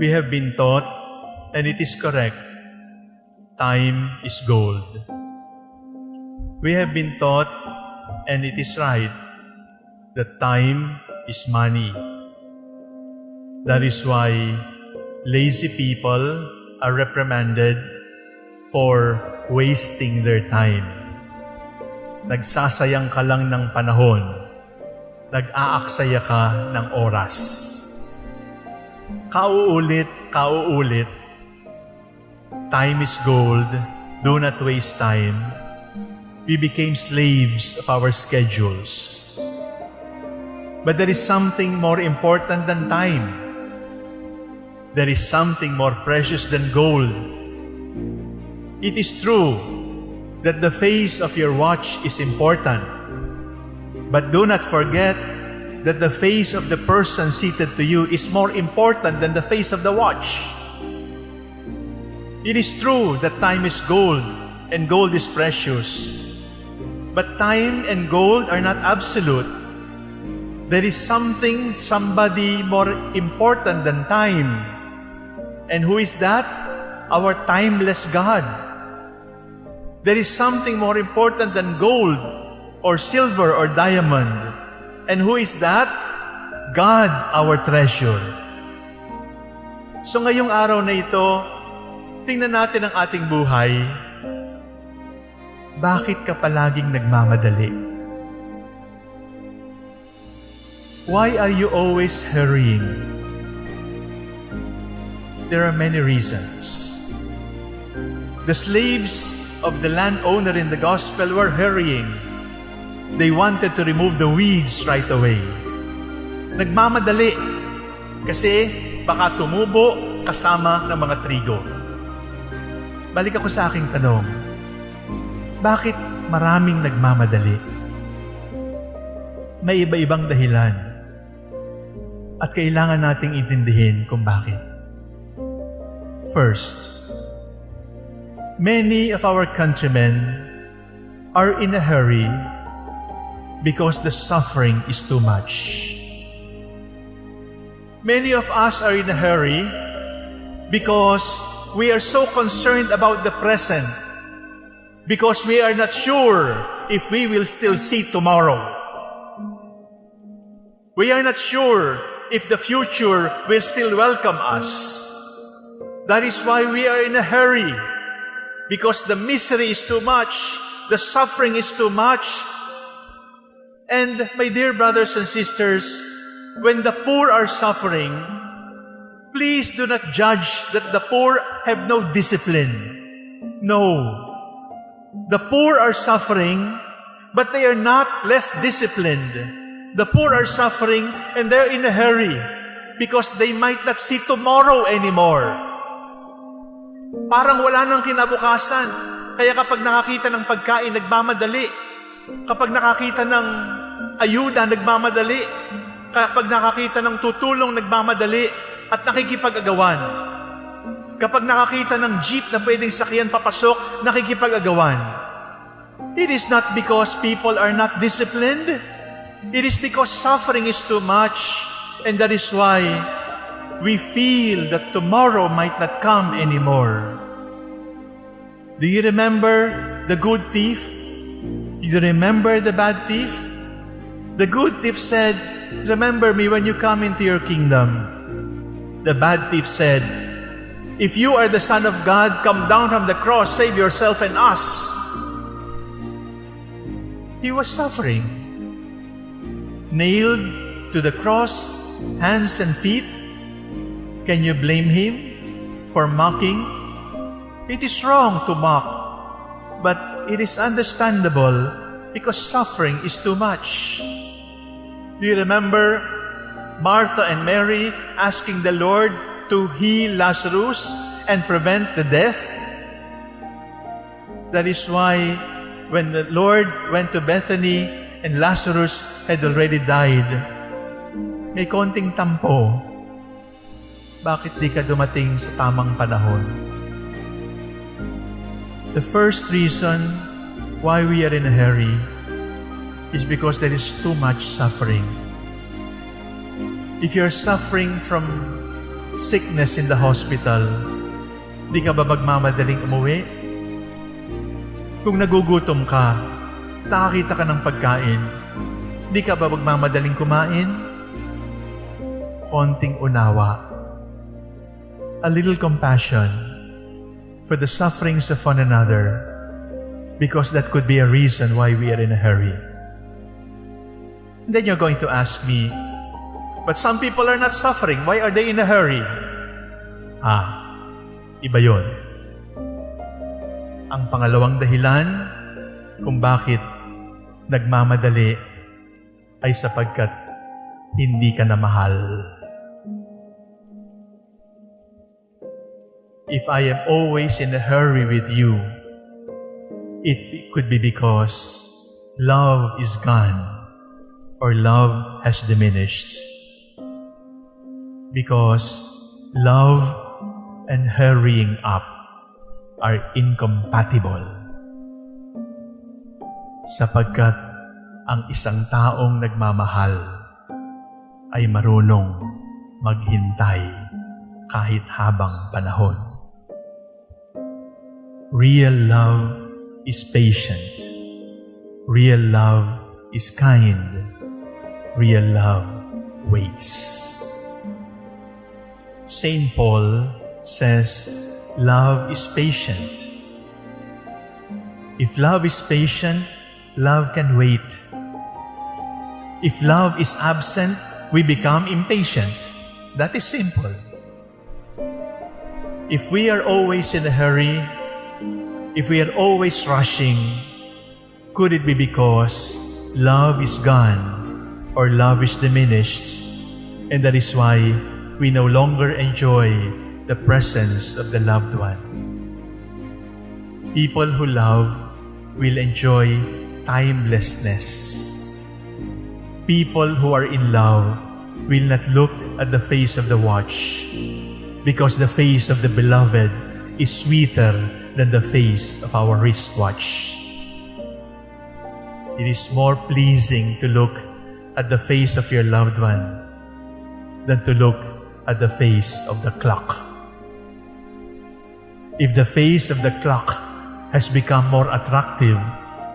We have been taught, and it is correct, time is gold. We have been taught, and it is right, that time is money. That is why lazy people are reprimanded for wasting their time. Nagsasayang ka lang ng panahon. Nag-aaksaya ka ng oras. Kauulit. Time is gold. Do not waste time. We became slaves of our schedules. But there is something more important than time. There is something more precious than gold. It is true that the face of your watch is important. But do not forget that the face of the person seated to you is more important than the face of the watch. It is true that time is gold and gold is precious. But time and gold are not absolute. There is somebody more important than time. And who is that? Our timeless God. There is something more important than gold or silver or diamond. And who is that? God, our treasure. So ngayong araw na ito, tingnan natin ang ating buhay. Bakit ka palaging nagmamadali? Why are you always hurrying? There are many reasons. The slaves of the landowner in the gospel were hurrying. They wanted to remove the weeds right away. Nagmamadali kasi baka tumubo kasama ng mga trigo. Balik ako sa aking tanong. Bakit maraming nagmamadali? May iba-ibang dahilan. At kailangan nating intindihin kung bakit. First, many of our countrymen are in a hurry because the suffering is too much. Many of us are in a hurry because we are so concerned about the present, because we are not sure if we will still see tomorrow. We are not sure if the future will still welcome us. That is why we are in a hurry, because the misery is too much, the suffering is too much. And my dear brothers and sisters, when the poor are suffering, please do not judge that the poor have no discipline. No. The poor are suffering, but they are not less disciplined. The poor are suffering and they're in a hurry because they might not see tomorrow anymore. Parang wala nang kinabukasan. Kaya kapag nakakita ng pagkain, nagmamadali. Kapag nakakita ng ayuda, nagmamadali. Kapag nakakita ng tutulong, nagmamadali. At nakikipag-agawan. Kapag nakakita ng jeep na pwedeng sakyan papasok, nakikipag-agawan. It is not because people are not disciplined. It is because suffering is too much. And that is why we feel that tomorrow might not come anymore. Do you remember the good thief? Do you remember the bad thief? The good thief said, "Remember me when you come into your kingdom." The bad thief said, "If you are the Son of God, come down from the cross, save yourself and us." He was suffering. Nailed to the cross, hands and feet. Can you blame him for mocking? It is wrong to mock, but it is understandable because suffering is too much. Do you remember Martha and Mary asking the Lord to heal Lazarus and prevent the death? That is why when the Lord went to Bethany and Lazarus had already died, may konting tampo. Bakit di ka dumating sa tamang panahon? The first reason why we are in a hurry is because there is too much suffering. If you're suffering from sickness in the hospital, di ka ba magmamadaling umuwi? Kung nagugutom ka, nakakita ka ng pagkain, di ka ba magmamadaling kumain? Konting unawa, a little compassion for the sufferings of one another, because that could be a reason why we are in a hurry. And then you're going to ask me, but some people are not suffering. Why are they in a hurry? Iba yun. Ang pangalawang dahilan kung bakit nagmamadali ay sapagkat hindi ka na mahal. If I am always in a hurry with you, it could be because love is gone or love has diminished. Because love and hurrying up are incompatible. Sapagkat ang isang taong nagmamahal ay marunong maghintay kahit habang panahon. Real love is patient. Real love is kind. Real love waits. Saint Paul says, love is patient. If love is patient, love can wait. If love is absent, we become impatient. That is simple. If we are always in a hurry, if we are always rushing, could it be because love is gone or love is diminished, and that is why we no longer enjoy the presence of the loved one? People who love will enjoy timelessness. People who are in love will not look at the face of the watch, because the face of the beloved is sweeter than the face of our wristwatch. It is more pleasing to look at the face of your loved one than to look at the face of the clock. If the face of the clock has become more attractive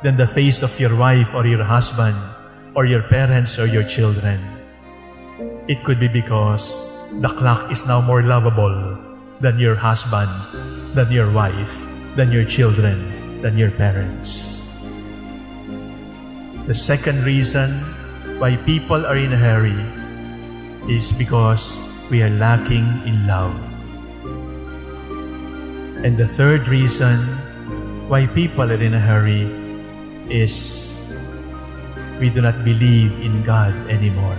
than the face of your wife or your husband or your parents or your children, it could be because the clock is now more lovable than your husband, than your wife, than your children, than your parents. The second reason why people are in a hurry is because we are lacking in love. And the third reason why people are in a hurry is we do not believe in God anymore.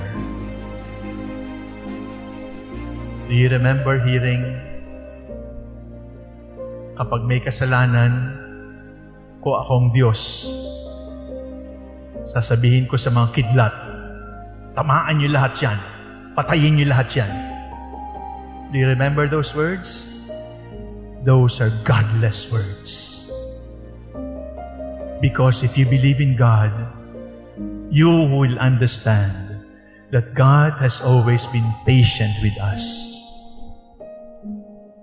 Do you remember hearing, kapag may kasalanan, ko akong Diyos, sasabihin ko sa mga kidlat, tamaan niyo lahat yan, patayin niyo lahat yan. Do you remember those words? Those are godless words. Because if you believe in God, you will understand that God has always been patient with us.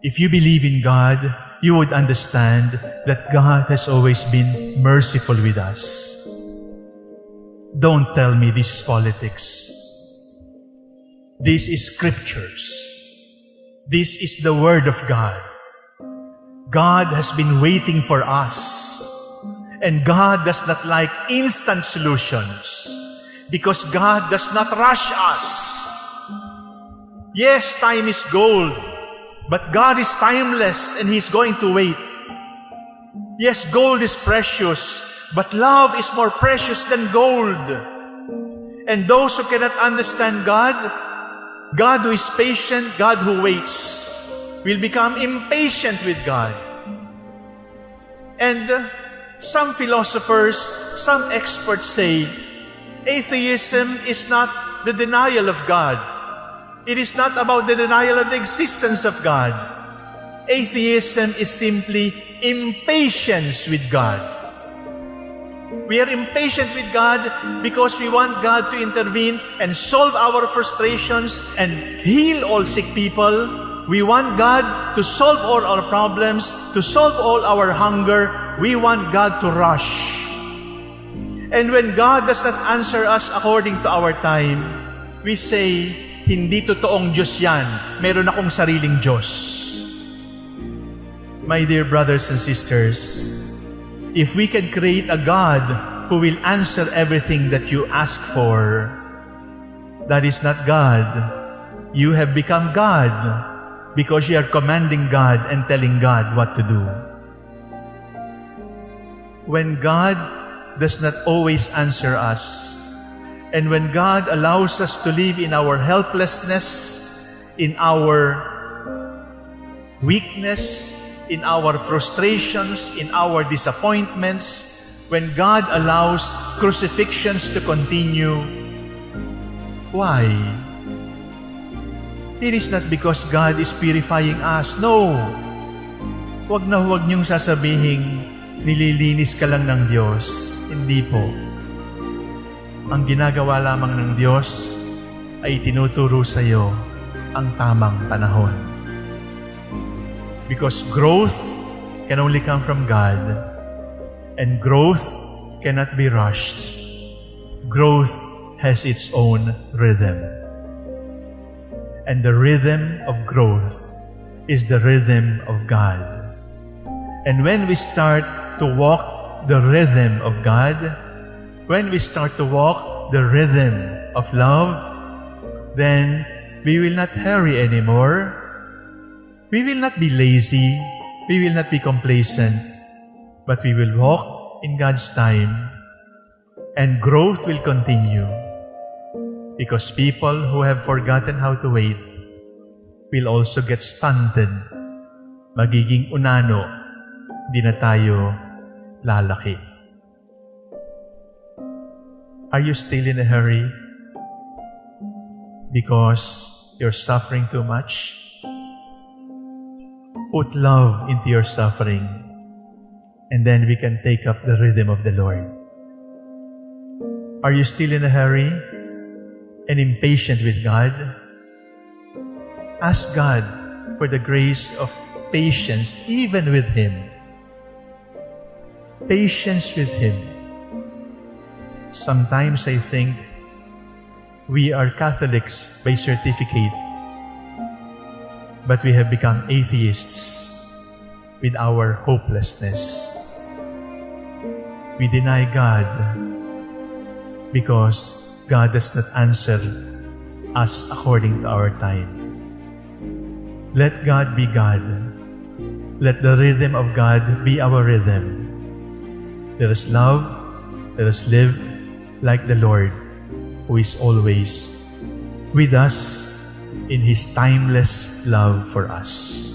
If you believe in God, you would understand that God has always been merciful with us. Don't tell me this is politics. This is scriptures. This is the Word of God. God has been waiting for us. And God does not like instant solutions, because God does not rush us. Yes, time is gold, but God is timeless and He's going to wait. Yes, gold is precious, but love is more precious than gold. And those who cannot understand God, God who is patient, God who waits, will become impatient with God. And some philosophers, some experts say, atheism is not the denial of God. It is not about the denial of the existence of God. Atheism is simply impatience with God. We are impatient with God because we want God to intervene and solve our frustrations and heal all sick people. We want God to solve all our problems, to solve all our hunger. We want God to rush. And when God does not answer us according to our time, we say, hindi totoong Diyos yan. Meron akong sariling Diyos. My dear brothers and sisters, if we can create a God who will answer everything that you ask for, that is not God. You have become God because you are commanding God and telling God what to do. When God does not always answer us, and when God allows us to live in our helplessness, in our weakness, in our frustrations, in our disappointments, when God allows crucifixions to continue, why? It is not because God is purifying us. No! Huwag na huwag niyong sasabihin, nililinis ka lang ng Diyos. Hindi po. Ang ginagawa lamang ng Diyos ay tinuturo sa iyo ang tamang panahon. Because growth can only come from God, and growth cannot be rushed. Growth has its own rhythm. And the rhythm of growth is the rhythm of God. And when we start to walk the rhythm of God, when we start to walk the rhythm of love, then we will not hurry anymore. We will not be lazy. We will not be complacent. But we will walk in God's time, and growth will continue. Because people who have forgotten how to wait will also get stunted. Magiging unano, di na tayo lalaki. Are you still in a hurry because you're suffering too much? Put love into your suffering, and then we can take up the rhythm of the Lord. Are you still in a hurry and impatient with God? Ask God for the grace of patience even with Him. Patience with Him. Sometimes I think we are Catholics by certificate, but we have become atheists with our hopelessness. We deny God because God does not answer us according to our time. Let God be God. Let the rhythm of God be our rhythm. Let us love, let us live like the Lord, who is always with us in His timeless love for us.